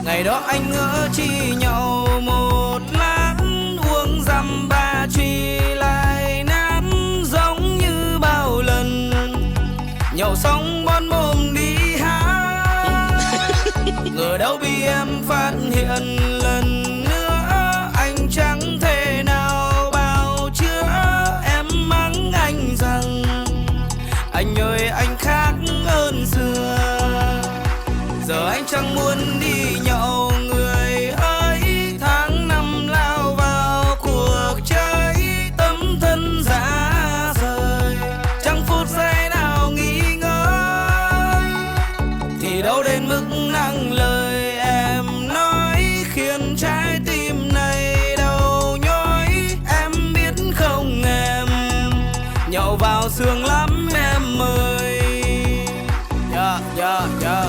Ngày đó anh ngỡ chỉ nhậu một lát, uống dăm ba truy lại nát giống như bao lần. Nhậu xong bon mồm đi hát, ngờ đâu bị em phát hiện lần nữa. Anh chẳng thể nào bào chữa, em mắng anh rằng anh ơi anh khác hơn xưa. Giờ anh chẳng muốn đi nhậu người ơi, tháng năm lao vào cuộc chơi, tấm thân giá rời, chẳng phút giây nào nghỉ ngơi. Thì đâu đến mức nặng lời em nói, khiến trái tim này đau nhói. Em biết không em, nhậu vào sướng lắm em ơi. Yeah, yeah, yeah.